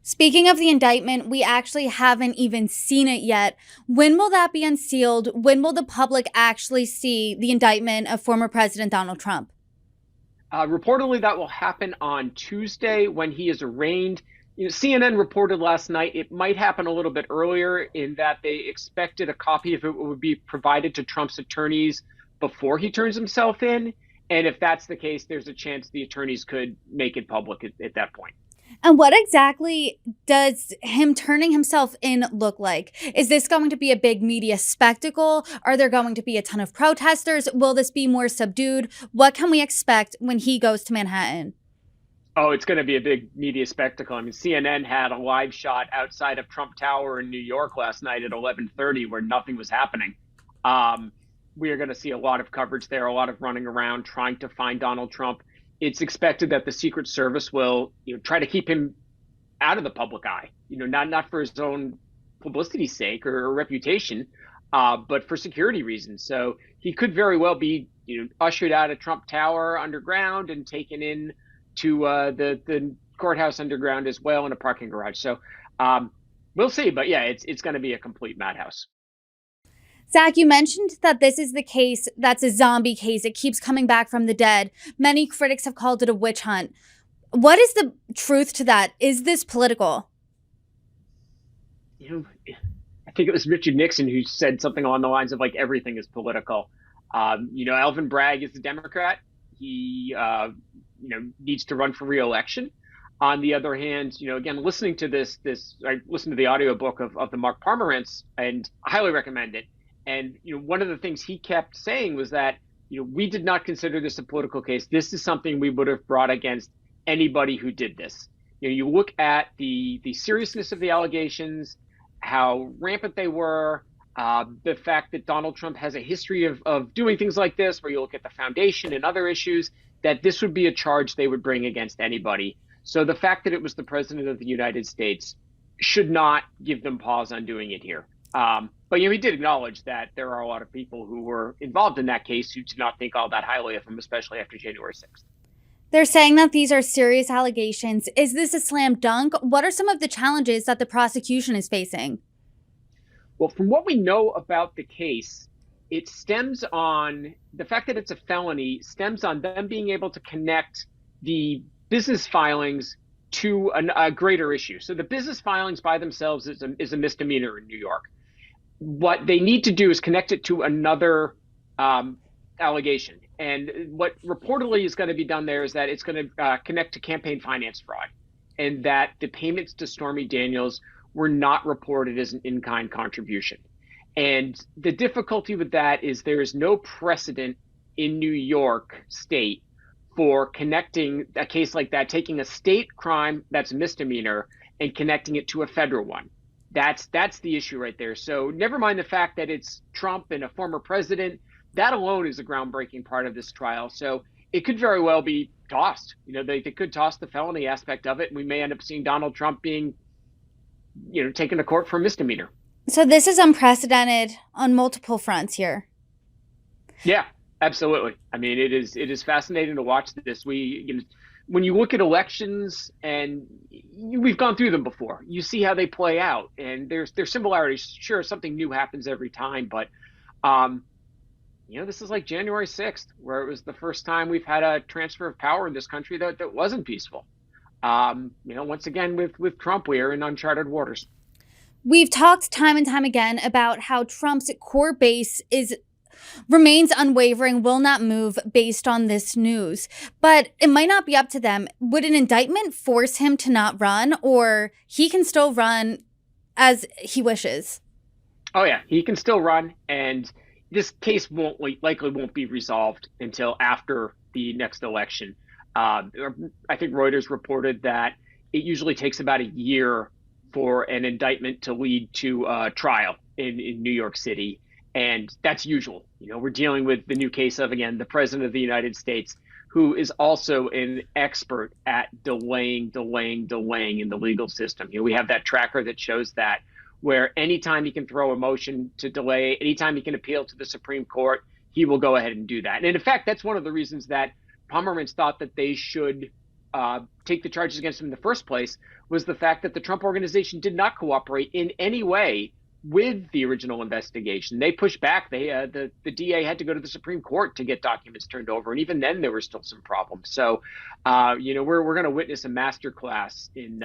Speaking of the indictment, we actually haven't even seen it yet. When will that be unsealed? When will the public actually see the indictment of former President Donald Trump? Reportedly, that will happen on Tuesday when he is arraigned. CNN reported last night it might happen a little bit earlier in that they expected a copy of it would be provided to Trump's attorneys before he turns himself in. And if that's the case, there's a chance the attorneys could make it public at that point. And what exactly does him turning himself in look like? Is this going to be a big media spectacle? Are there going to be a ton of protesters? Will this be more subdued? What can we expect when he goes to Manhattan? Oh, it's going to be a big media spectacle. I mean, CNN had a live shot outside of Trump Tower in New York last night at 11:30 where nothing was happening. Um, we are going to see a lot of coverage there, a lot of running around trying to find Donald Trump. It's expected that the Secret Service will, try to keep him out of the public eye. Not for his own publicity's sake or reputation, but for security reasons. So he could very well be, ushered out of Trump Tower underground and taken in to the courthouse underground as well in a parking garage. So we'll see. But yeah, it's going to be a complete madhouse. Zach, you mentioned that this is the case that's a zombie case. It keeps coming back from the dead. Many critics have called it a witch hunt. What is the truth to that? Is this political? You know, I think it was Richard Nixon who said something along the lines of like everything is political. Alvin Bragg is a Democrat. He needs to run for re-election. On the other hand, again, listening to I listened to the audiobook of the Mark Pomerantz, and I highly recommend it. And one of the things he kept saying was that we did not consider this a political case. This is something we would have brought against anybody who did this. You look at the seriousness of the allegations, how rampant they were, the fact that Donald Trump has a history of doing things like this, where you look at the foundation and other issues, that this would be a charge they would bring against anybody. So the fact that it was the president of the United States should not give them pause on doing it here. But he did acknowledge that there are a lot of people who were involved in that case who did not think all that highly of him, especially after January 6th. They're saying that these are serious allegations. Is this a slam dunk? What are some of the challenges that the prosecution is facing? Well, from what we know about the case, it stems on the fact that it's a felony, stems on them being able to connect the business filings to a greater issue. So the business filings by themselves is a misdemeanor in New York. What they need to do is connect it to another allegation. And what reportedly is going to be done there is that it's going to connect to campaign finance fraud, and that the payments to Stormy Daniels were not reported as an in-kind contribution. And the difficulty with that is there is no precedent in New York State for connecting a case like that, taking a state crime that's a misdemeanor and connecting it to a federal one. That's the issue right there. So never mind the fact that it's Trump and a former president. That alone is a groundbreaking part of this trial. So it could very well be tossed. They could toss the felony aspect of it, and we may end up seeing Donald Trump being, taken to court for a misdemeanor. So this is unprecedented on multiple fronts here. Yeah, absolutely. I mean, it is fascinating to watch this. When you look at elections, and we've gone through them before, you see how they play out, and there's similarities. Sure, something new happens every time, but this is like January 6th, where it was the first time we've had a transfer of power in this country that wasn't peaceful. Once again with Trump, we are in uncharted waters. We've talked time and time again about how Trump's core base remains unwavering, will not move based on this news. But it might not be up to them. Would an indictment force him to not run, or he can still run as he wishes? Oh yeah, he can still run, and this case likely won't be resolved until after the next election. I think Reuters reported that it usually takes about a year for an indictment to lead to a trial in New York City. And that's usual. We're dealing with the new case of, again, the president of the United States, who is also an expert at delaying in the legal system. We have that tracker that shows that, where anytime he can throw a motion to delay, anytime he can appeal to the Supreme Court, he will go ahead and do that. And in fact, that's one of the reasons that Pomerantz thought that they should take the charges against him in the first place was the fact that the Trump organization did not cooperate in any way with the original investigation. They pushed back. The DA had to go to the Supreme Court to get documents turned over, and even then there were still some problems. So, we're going to witness a masterclass in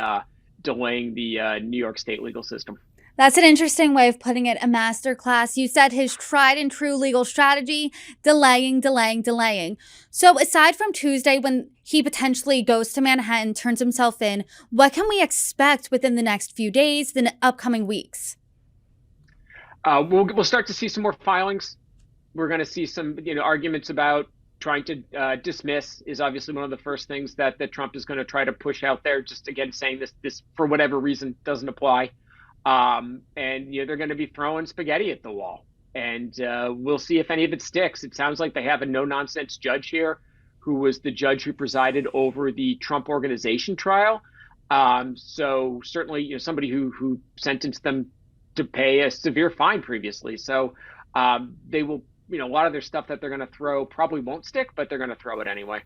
delaying the New York State legal system. That's an interesting way of putting it, a master class. You said his tried and true legal strategy, delaying, delaying, delaying. So aside from Tuesday, when he potentially goes to Manhattan, turns himself in, what can we expect within the next few days, the upcoming weeks? We'll start to see some more filings. We're going to see some arguments about trying to dismiss is obviously one of the first things that Trump is going to try to push out there. Just again saying this for whatever reason doesn't apply, and they're going to be throwing spaghetti at the wall, and we'll see if any of it sticks. It sounds like they have a no nonsense judge here, who was the judge who presided over the Trump Organization trial. So certainly somebody who sentenced them to pay a severe fine previously. So they will, a lot of their stuff that they're going to throw probably won't stick, but they're going to throw it anyway.